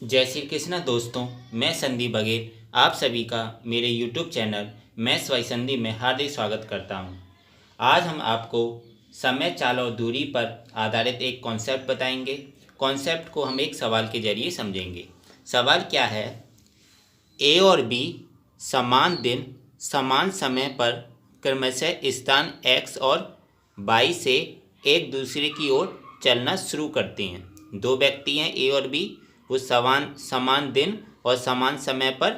जय श्री कृष्ण दोस्तों। मैं संदीप बघेल आप सभी का मेरे YouTube channel maths by Sandeep में हार्दिक स्वागत करता हूं। आज हम आपको समय, चाल और दूरी पर आधारित एक कॉन्सेप्ट बताएंगे। कॉन्सेप्ट को हम एक सवाल के जरिए समझेंगे। सवाल क्या है? ए और बी समान दिन समान समय पर क्रमशः स्थान एक्स और वाई से एक दूसरे की ओर चलना शुरू करते हैं। दो व्यक्ति हैं ए और बी, वो समान दिन और समान समय पर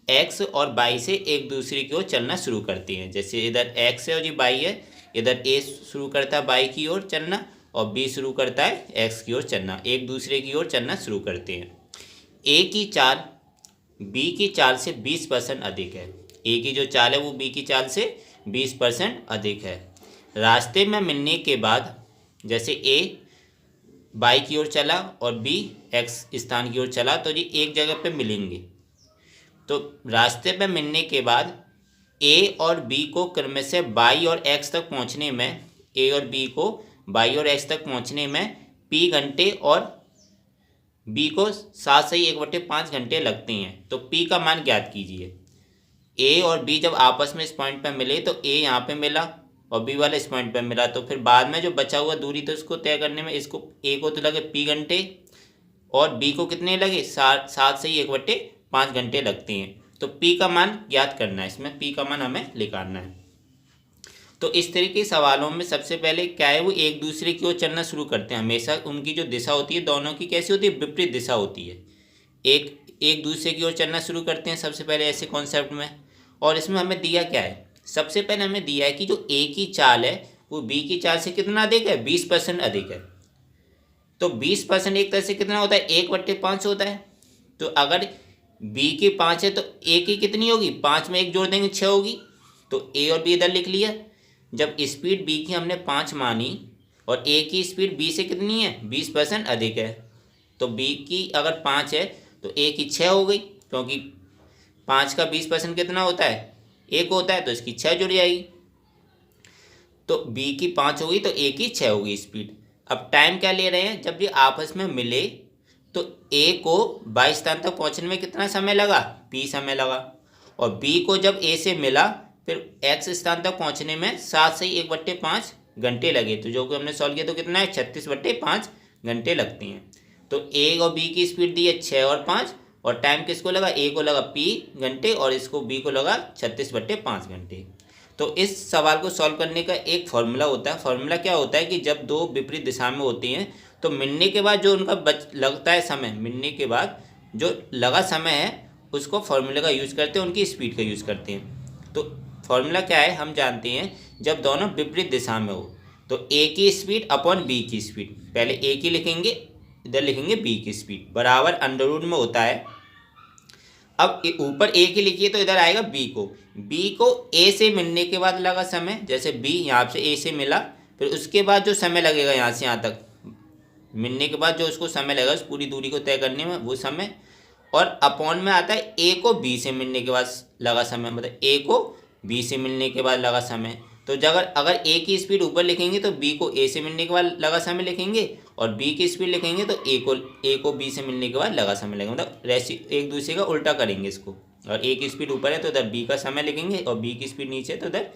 एक्स और वाई से एक दूसरे की ओर चलना शुरू करते हैं। जैसे इधर एक्स है और ये वाई है, इधर ए शुरू करता है वाई की ओर चलना और बी शुरू करता है एक्स की ओर चलना। एक दूसरे की ओर चलना शुरू करते हैं। ए की चाल बी की चाल से 20% अधिक है। ए की जो चाल है वो बी की चाल से 20% अधिक है। रास्ते में मिलने के बाद जैसे ए वाई की ओर चला और बी एक्स स्थान की ओर चला तो ये एक जगह पे मिलेंगे। तो रास्ते पे मिलने के बाद ए और बी को क्रमशः वाई और एक्स तक पहुंचने में पी घंटे और बी को 7 से 1/5 घंटे लगते हैं। तो पी का मान ज्ञात कीजिए। ए और बी जब आपस में इस पॉइंट पर मिले तो ए यहाँ पे मिला और बी वाला इस पॉइंट पर मिला, तो फिर बाद में जो बचा हुआ दूरी तो इसको तय करने में इसको ए को तो लगे पी घंटे और बी को कितने लगे 7 से 1/5 घंटे लगते हैं। तो पी का मान ज्ञात करना है, इसमें पी का मान हमें निकालना है। तो इस तरह के सवालों में सबसे पहले क्या है, वो एक दूसरे की ओर चलना शुरू करते हैं। हमेशा उनकी जो दिशा होती है दोनों की कैसी होती है, विपरीत दिशा होती है। एक दूसरे की ओर चलना शुरू करते हैं सबसे पहले ऐसे कॉन्सेप्ट में। और इसमें हमें दिया क्या है, सबसे पहले हमें दिया है कि जो ए की चाल है वो बी की चाल से कितना अधिक है, 20% अधिक है। तो 20% एक तरह से कितना होता है, 1/5 होता है। तो अगर बी की 5 है तो ए की कितनी होगी, 5 में 1 जोड़ देंगे 6 होगी। तो ए और बी इधर लिख लिया। जब स्पीड बी की हमने 5 मानी और ए की स्पीड बी से कितनी है, 20% अधिक है, तो बी की अगर 5 है तो ए की 6 हो गई, क्योंकि 5 का 20% कितना होता है, 1 होता है, तो इसकी 6 जुड़ जाएगी। तो बी की 5 होगी तो ए की 6 होगी स्पीड। अब टाइम क्या ले रहे हैं, जब ये आपस में मिले तो ए को बाई स्थान तक पहुंचने में कितना समय लगा, पी समय लगा। और बी को जब ए से मिला फिर एक्स स्थान तक पहुंचने में 7 से 1/5 घंटे लगे। तो जो कि हमने सॉल्व किया तो कितना है, 36/5 घंटे लगते हैं। तो ए और बी की स्पीड दी है 6 और 5 और टाइम किसको लगा, ए को लगा पी घंटे और इसको बी को लगा 36/5 घंटे। तो इस सवाल को सॉल्व करने का एक फॉर्मूला होता है। फॉर्मूला क्या होता है कि जब दो विपरीत दिशा में होती हैं तो मिलने के बाद जो उनका लगता है समय, मिलने के बाद जो लगा समय है उसको फॉर्मूले का यूज़ करते हैं, उनकी स्पीड का यूज़ करते हैं। तो फॉर्मूला क्या है, हम जानते हैं जब दोनों विपरीत दिशा में हो तो ए की स्पीड अपॉन बी की स्पीड, पहले ए की लिखेंगे इधर लिखेंगे बी की स्पीड, बराबर अंडर रूट में होता है। अब ऊपर ए की लिखिए तो इधर आएगा बी को ए से मिलने के बाद लगा समय, जैसे बी यहाँ से ए से मिला फिर उसके बाद जो समय लगेगा यहाँ से यहाँ तक मिलने के बाद जो उसको समय लगेगा उस पूरी दूरी को तय करने में वो समय, और अपॉन में आता है ए को बी से मिलने के बाद लगा समय, मतलब ए को बी से मिलने के बाद लगा समय। तो अगर ए की स्पीड ऊपर लिखेंगे तो बी को ए से मिलने के बाद लगा समय लिखेंगे और बी की स्पीड लिखेंगे तो ए को बी से मिलने के बाद लगा समय लगेगा, मतलब रेसी एक दूसरे का उल्टा करेंगे इसको। और ए की स्पीड ऊपर है तो इधर बी का समय लिखेंगे और बी की स्पीड नीचे है तो इधर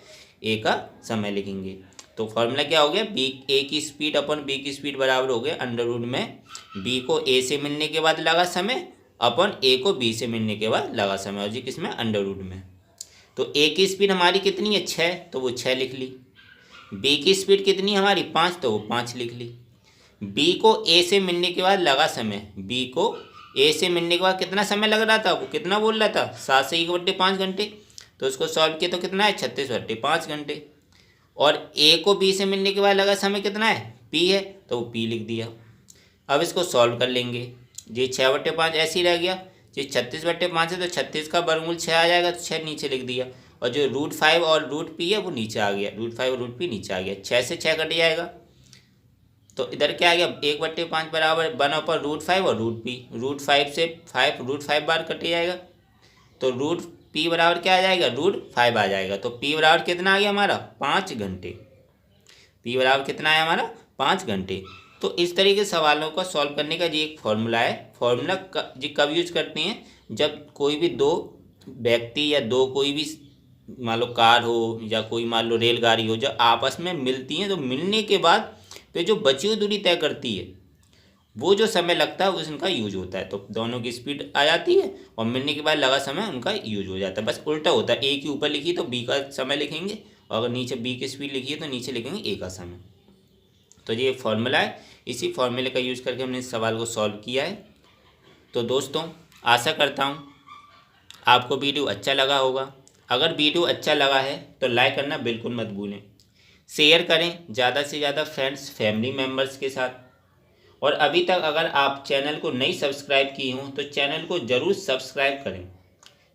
ए का समय लिखेंगे। तो फॉर्मूला क्या हो गया, ए की स्पीड अपन बी की स्पीड बराबर हो गया अंडर रूट में बी को ए से मिलने के बाद लगा समय अपन ए को बी से मिलने के बाद लगा समय, और जी किसमें अंडर रूट में। तो ए की स्पीड हमारी कितनी है 6, तो वो 6 लिख ली। बी की स्पीड कितनी हमारी 5, तो वो 5 लिख ली। बी को ए से मिलने के बाद लगा समय, बी को ए से मिलने के बाद कितना समय लग रहा था, वो कितना बोल रहा था 7 से 1/5 घंटे, तो उसको सॉल्व किया तो कितना है 36/5 घंटे। और ए को बी से मिलने के बाद लगा समय कितना है, पी है, तो वो पी लिख दिया। अब इसको सॉल्व कर लेंगे, ये 6/5 ऐसे ही रह गया, ये 36/5 है तो 36 का वर्गमूल 6 आ जाएगा तो 6 नीचे लिख दिया, और जो √5 और √p है वो नीचे आ गया, √5 और √p नीचे आ गया, 6 से 6 कट जाएगा। तो इधर क्या आ गया 1/5 बराबर 1/√5 और √p, √5 से 5 √5 बार कट जाएगा तो √p बराबर क्या आ जाएगा, √5 आ जाएगा। तो p बराबर कितना आ गया हमारा 5 घंटे, p बराबर कितना है हमारा 5 घंटे। तो इस तरीके के सवालों को सॉल्व करने का ये एक फॉर्मूला है। फॉर्मूला जी कब यूज करते हैं, जब कोई भी दो व्यक्ति या दो कोई भी मान लो कार हो या कोई मान लो रेलगाड़ी हो, जब आपस में मिलती हैं तो मिलने के बाद फिर जो बची हुई दूरी तय करती है वो जो समय लगता है उनका यूज होता है। तो दोनों की स्पीड आ जाती है और मिलने के बाद लगा समय उनका यूज हो जाता है। बस उल्टा होता है, ए की ऊपर लिखी तो बी का समय लिखेंगे और अगर नीचे बी की स्पीड लिखी है तो नीचे लिखेंगे ए का समय। तो ये फॉर्मूला है, इसी फॉर्मूले का यूज़ करके हमने इस सवाल को सॉल्व किया है। तो दोस्तों आशा करता हूँ आपको वीडियो अच्छा लगा होगा। अगर वीडियो अच्छा लगा है तो लाइक करना बिल्कुल मत भूलें, शेयर करें ज़्यादा से ज़्यादा फ्रेंड्स फैमिली मेम्बर्स के साथ। और अभी तक अगर आप चैनल को नहीं सब्सक्राइब किए हों तो चैनल को ज़रूर सब्सक्राइब करें,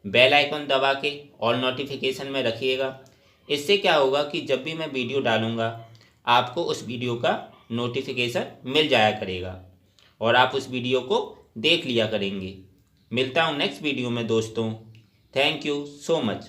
बेल आइकन दबा के और नोटिफिकेशन में रखिएगा। इससे क्या होगा कि जब भी मैं वीडियो डालूँगा आपको उस वीडियो का नोटिफिकेशन मिल जाया करेगा और आप उस वीडियो को देख लिया करेंगे। मिलता हूँ नेक्स्ट वीडियो में दोस्तों। Thank you so much.